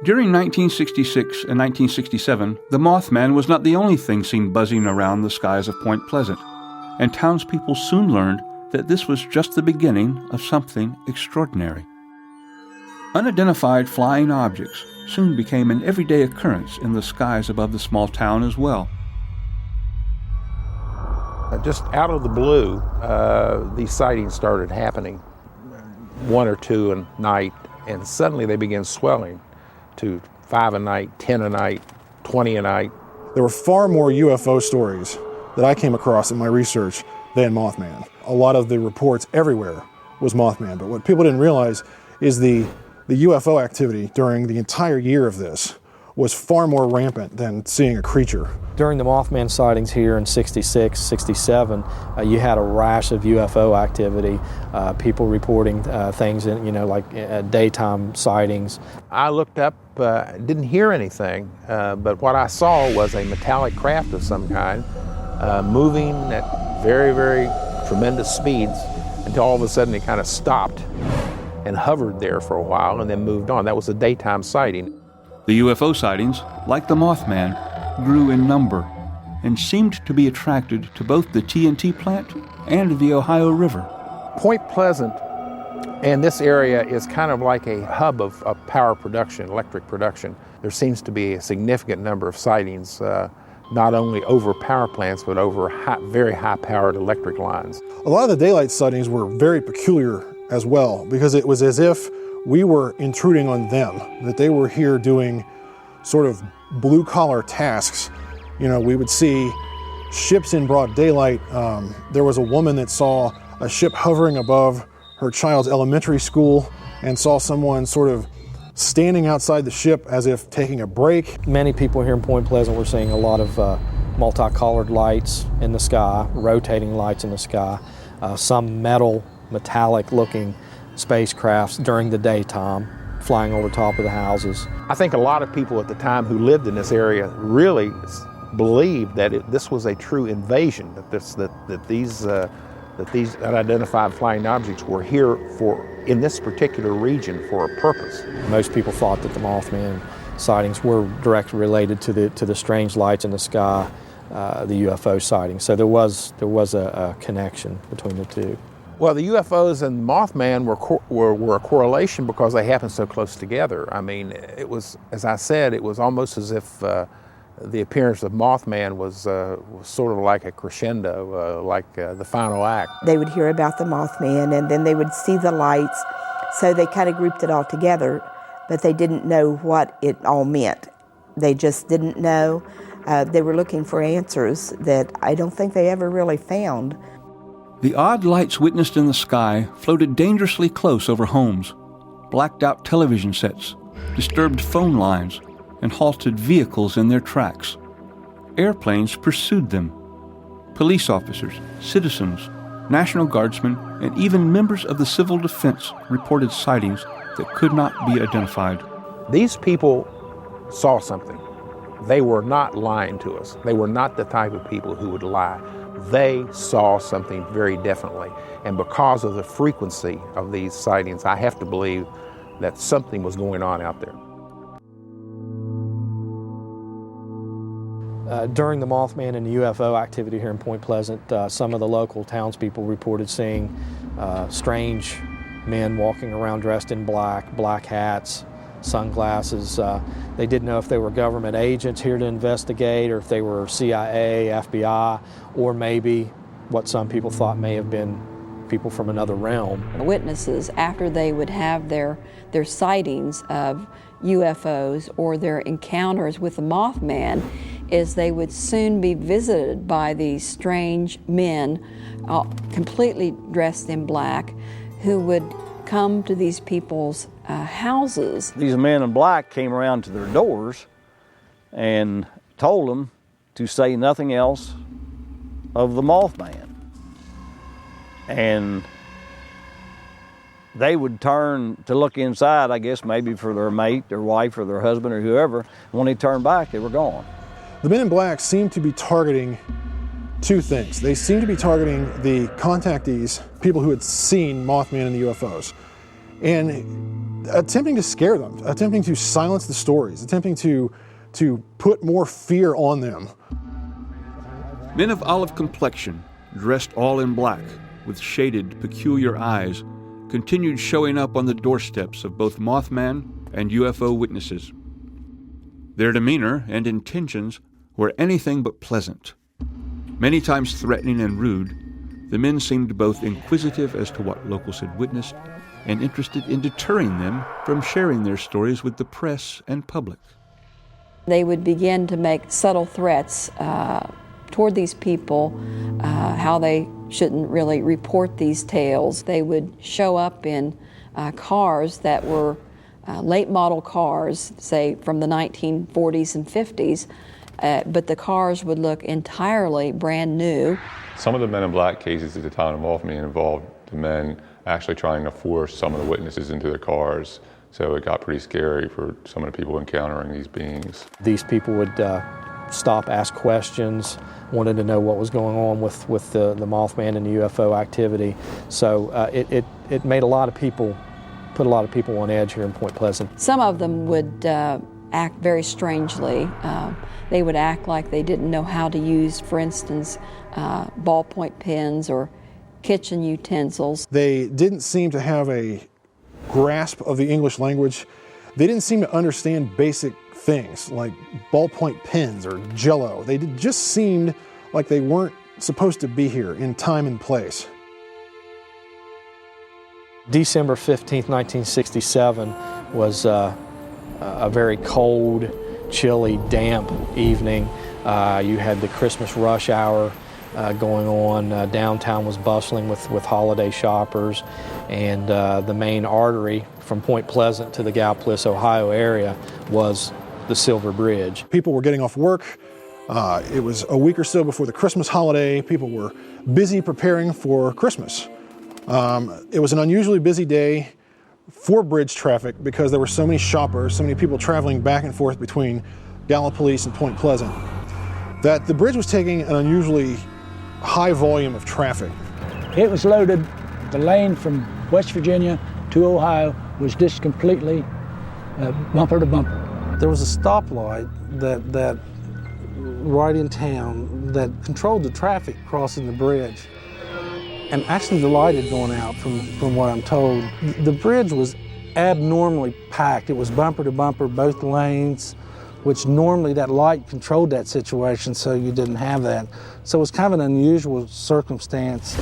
During 1966 and 1967, the Mothman was not the only thing seen buzzing around the skies of Point Pleasant, and townspeople soon learned that this was just the beginning of something extraordinary. Unidentified flying objects soon became an everyday occurrence in the skies above the small town as well. Just out of the blue, these sightings started happening, 1 or 2 a night, and suddenly they began swelling to 5 a night, 10 a night, 20 a night. There were far more UFO stories that I came across in my research than Mothman. A lot of the reports everywhere was Mothman, but what people didn't realize is the UFO activity during the entire year of this was far more rampant than seeing a creature. During the Mothman sightings here in 66, 67, you had a rash of UFO activity, people reporting things, like daytime sightings. I looked up, didn't hear anything, but what I saw was a metallic craft of some kind moving at very, very tremendous speeds until all of a sudden it kind of stopped and hovered there for a while and then moved on. That was a daytime sighting. The UFO sightings, like the Mothman, grew in number and seemed to be attracted to both the TNT plant and the Ohio River. Point Pleasant and this area is kind of like a hub of power production, electric production. There seems to be a significant number of sightings, not only over power plants, but over very high-powered electric lines. A lot of the daylight sightings were very peculiar as well, because it was as if we were intruding on them, that they were here doing sort of blue-collar tasks. We would see ships in broad daylight. There was a woman that saw a ship hovering above her child's elementary school and saw someone sort of standing outside the ship as if taking a break. Many people here in Point Pleasant were seeing a lot of multicolored lights in the sky, rotating lights in the sky, some metallic-looking spacecrafts during the daytime, flying over top of the houses. I think a lot of people at the time who lived in this area really believed that this was a true invasion, that these unidentified flying objects were here in this particular region for a purpose. Most people thought that the Mothman sightings were directly related to the strange lights in the sky, the UFO sightings. So there was a connection between the two. Well, the UFOs and Mothman were a correlation because they happened so close together. I mean, it was, as I said, it was almost as if the appearance of Mothman was sort of like a crescendo, like the final act. They would hear about the Mothman and then they would see the lights, so they kind of grouped it all together, but they didn't know what it all meant. They just didn't know. They were looking for answers that I don't think they ever really found. The odd lights witnessed in the sky floated dangerously close over homes, blacked out television sets, disturbed phone lines, and halted vehicles in their tracks. Airplanes pursued them. Police officers, citizens, National Guardsmen, and even members of the civil defense reported sightings that could not be identified. These people saw something. They were not lying to us. They were not the type of people who would lie. They saw something very definitely. And because of the frequency of these sightings, I have to believe that something was going on out there. During the Mothman and the UFO activity here in Point Pleasant, some of the local townspeople reported seeing strange men walking around dressed in black hats, sunglasses. They didn't know if they were government agents here to investigate, or if they were CIA, FBI, or maybe what some people thought may have been people from another realm. Witnesses, after they would have their sightings of UFOs or their encounters with the Mothman, is they would soon be visited by these strange men, completely dressed in black, who would come to these people's houses. These men in black came around to their doors and told them to say nothing else of the Mothman. And they would turn to look inside, I guess maybe for their mate, their wife, or their husband, or whoever. When they turned back, they were gone. The men in black seem to be targeting two things. They seem to be targeting the contactees, people who had seen Mothman and the UFOs, and attempting to scare them, attempting to silence the stories, attempting to put more fear on them. Men of olive complexion, dressed all in black, with shaded, peculiar eyes, continued showing up on the doorsteps of both Mothman and UFO witnesses. Their demeanor and intentions were anything but pleasant. Many times threatening and rude, the men seemed both inquisitive as to what locals had witnessed and interested in deterring them from sharing their stories with the press and public. They would begin to make subtle threats toward these people, how they shouldn't really report these tales. They would show up in cars that were late model cars, say from the 1940s and 50s, but the cars would look entirely brand new. Some of the Men in Black cases at the time involved me involved the men actually trying to force some of the witnesses into their cars. So it got pretty scary for some of the people encountering these beings. These people would stop, ask questions, wanted to know what was going on with the Mothman and the UFO activity. So it made a lot of people, put a lot of people on edge here in Point Pleasant. Some of them would act very strangely. They would act like they didn't know how to use, for instance, ballpoint pens or kitchen utensils. They didn't seem to have a grasp of the English language. They didn't seem to understand basic things like ballpoint pens or Jell-O. They just seemed like they weren't supposed to be here in time and place. December 15th, 1967 was a very cold, chilly, damp evening. You had the Christmas rush hour going on. Downtown was bustling with holiday shoppers, and the main artery from Point Pleasant to the Gallipolis, Ohio area was the Silver Bridge. People were getting off work. It was a week or so before the Christmas holiday. People were busy preparing for Christmas. It was an unusually busy day for bridge traffic because there were so many shoppers, so many people traveling back and forth between Gallipolis and Point Pleasant, that the bridge was taking an unusually high volume of traffic. It was loaded. The lane from West Virginia to Ohio was just completely bumper to bumper. There was a stoplight that right in town that controlled the traffic crossing the bridge. And actually the light had gone out from what I'm told. The bridge was abnormally packed. It was bumper to bumper, both lanes, which normally that light controlled that situation, so you didn't have that. So it was kind of an unusual circumstance.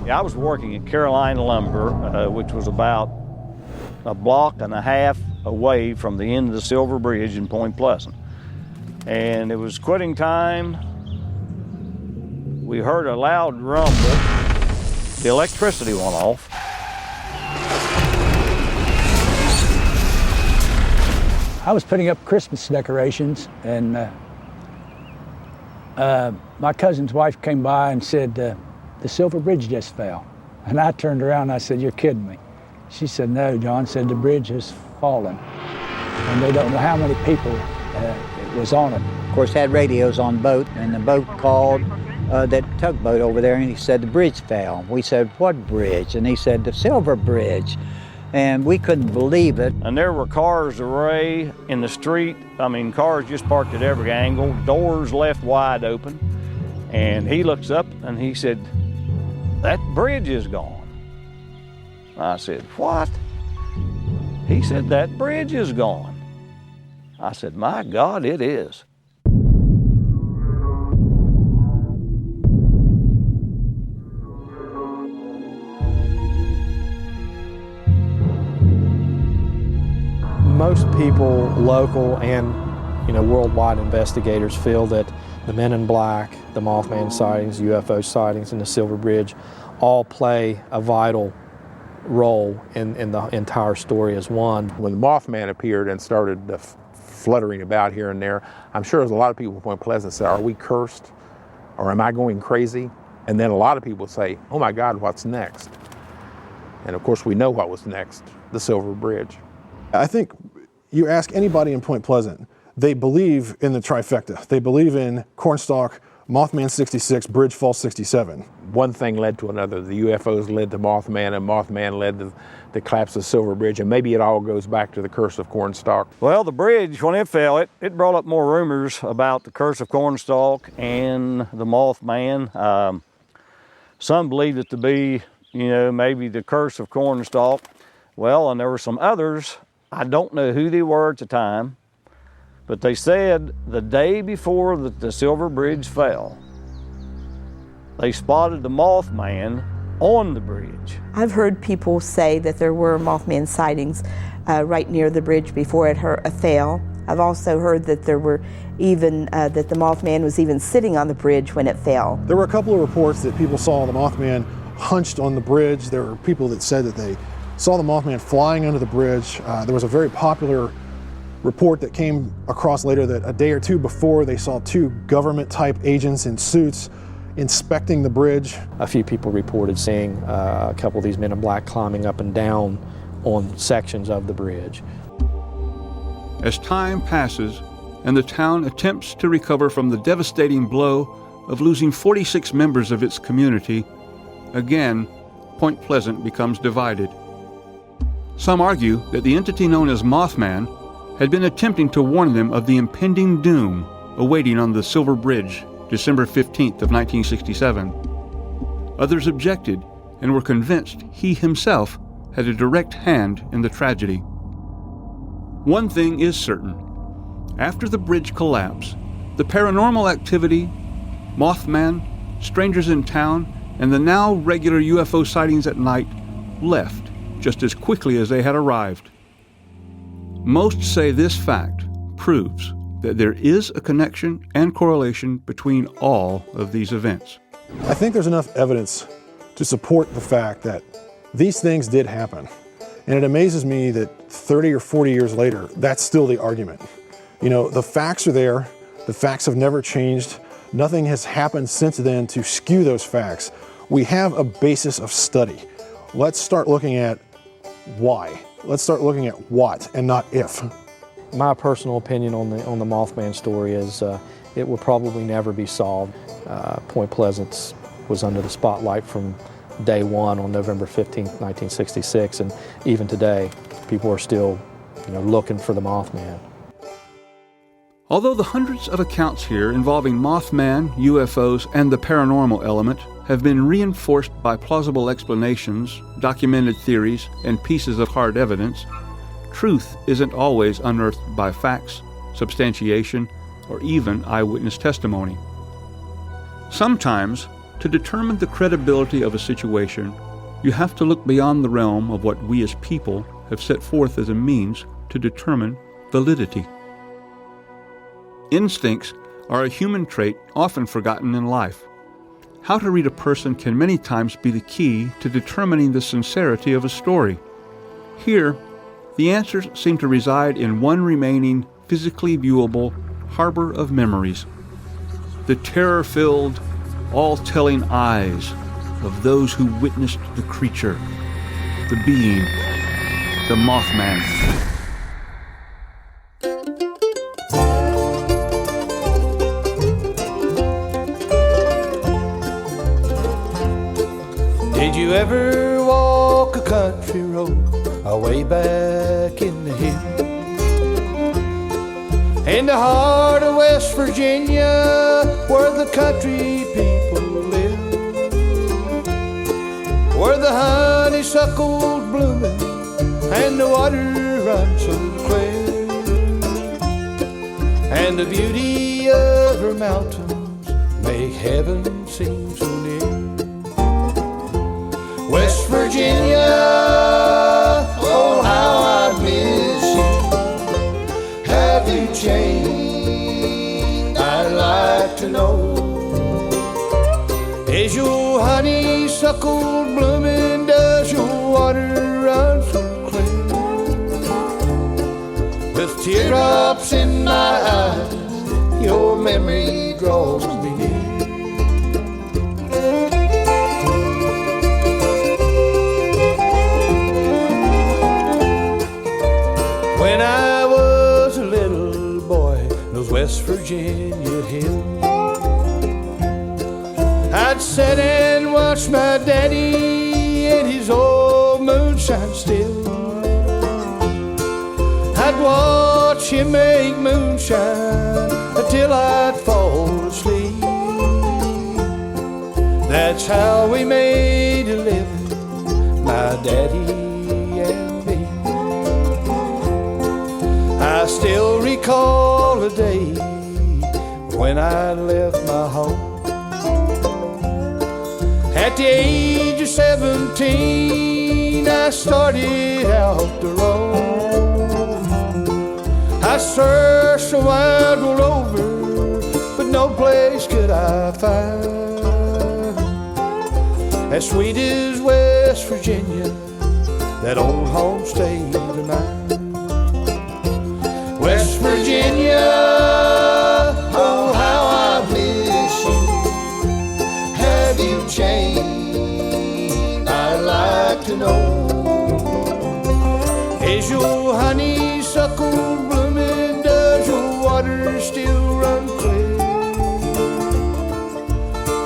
Yeah, I was working at Carolina Lumber, which was about a block and a half away from the end of the Silver Bridge in Point Pleasant. And it was quitting time. We heard a loud rumble. The electricity went off. I was putting up Christmas decorations, and my cousin's wife came by and said, the Silver Bridge just fell. And I turned around and I said, "You're kidding me." She said, "No, John," said, "the bridge has fallen." And they don't know how many people was on it. Of course, had radios on boat, and the boat called that tugboat over there, and he said the bridge fell. We said, "What bridge?" And he said, "The Silver Bridge." And we couldn't believe it. And there were cars array in the street. I mean, cars just parked at every angle, doors left wide open. And he looks up and he said, "That bridge is gone." I said, "What?" He said, "That bridge is gone." I said, "My God, it is." Most people, local and worldwide investigators, feel that the Men in Black, the Mothman sightings, UFO sightings, and the Silver Bridge all play a vital role in the entire story as one. When the Mothman appeared and started fluttering about here and there, I'm sure there's a lot of people in Point Pleasant say, "Are we cursed? Or am I going crazy?" And then a lot of people say, "Oh my God, what's next?" And of course we know what was next, the Silver Bridge. I think you ask anybody in Point Pleasant, they believe in the trifecta. They believe in Cornstalk, Mothman 66, Bridge Fall 67. One thing led to another. The UFOs led to Mothman, and Mothman led to the collapse of Silver Bridge, and maybe it all goes back to the curse of Cornstalk. Well, the bridge, when it fell, it brought up more rumors about the curse of Cornstalk and the Mothman. Some believed it to be you know, maybe the curse of Cornstalk. Well, and there were some others, I don't know who they were at the time, but they said the day before the Silver Bridge fell, they spotted the Mothman on the bridge. I've heard people say that there were Mothman sightings right near the bridge before it fell. I've also heard that there were even, that the Mothman was even sitting on the bridge when it fell. There were a couple of reports that people saw the Mothman hunched on the bridge. There were people that said that they saw the Mothman flying under the bridge. There was a very popular report that came across later that a day or two before they saw two government-type agents in suits inspecting the bridge. A few people reported seeing a couple of these men in black climbing up and down on sections of the bridge. As time passes and the town attempts to recover from the devastating blow of losing 46 members of its community, again, Point Pleasant becomes divided. Some argue that the entity known as Mothman had been attempting to warn them of the impending doom awaiting on the Silver Bridge, December 15th of 1967. Others objected and were convinced he himself had a direct hand in the tragedy. One thing is certain. After the bridge collapse, the paranormal activity, Mothman, strangers in town, and the now regular UFO sightings at night left just as quickly as they had arrived. Most say this fact proves that there is a connection and correlation between all of these events. I think there's enough evidence to support the fact that these things did happen. And it amazes me that 30 or 40 years later, that's still the argument. You know, the facts are there. The facts have never changed. Nothing has happened since then to skew those facts. We have a basis of study. Let's start looking at why. Let's start looking at what and not if. My personal opinion on the Mothman story is it will probably never be solved. Point Pleasant was under the spotlight from day one on November 15th, 1966, and even today, people are still, looking for the Mothman. Although the hundreds of accounts here involving Mothman, UFOs, and the paranormal element have been reinforced by plausible explanations, documented theories, and pieces of hard evidence, truth isn't always unearthed by facts, substantiation, or even eyewitness testimony. Sometimes, to determine the credibility of a situation, you have to look beyond the realm of what we as people have set forth as a means to determine validity. Instincts are a human trait often forgotten in life. How to read a person can many times be the key to determining the sincerity of a story. Here, the answers seem to reside in one remaining, physically viewable harbor of memories. The terror-filled, all-telling eyes of those who witnessed the creature, the being, the Mothman. Did you ever walk a country road away back in the hills? In the heart of West Virginia, where the country people live, where the honeysuckle's blooming and the water runs so clear, and the beauty of her mountains make heaven seem so near. West Virginia, oh how I miss you. Have you changed? I'd like to know. Is your honeysuckle blooming? Does your water run so clear? With teardrops in my eyes, your memory draws me near. When I was a little boy, those West Virginia hills, I'd sit and watch my daddy in his old moonshine still. I'd watch him make moonshine until I'd fall asleep. That's how we made a living my daddy and me. I still recall a day when I left my home. At the age of 17, I started out to roam. I searched the wide world over, but no place could I find as sweet as West Virginia, that old home state of mine. West Virginia, oh how I miss you. Have you changed? I'd like to know. Is your honeysuckle blooming? Does your water still run clear?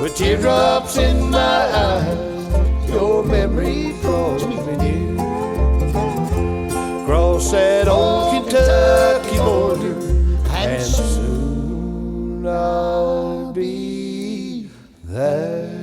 With teardrops in my eyes, your memory draws me near. Cross that old Kentucky border, and soon I'll be there.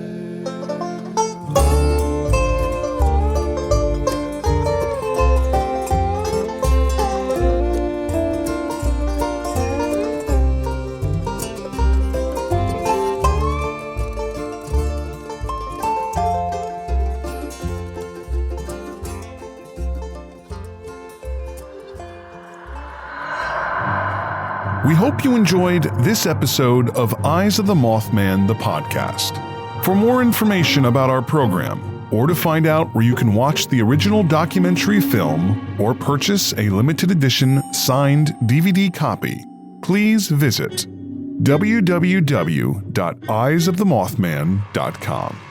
We hope you enjoyed this episode of Eyes of the Mothman, the podcast. For more information about our program, or to find out where you can watch the original documentary film or purchase a limited edition signed DVD copy, please visit www.eyesofthemothman.com.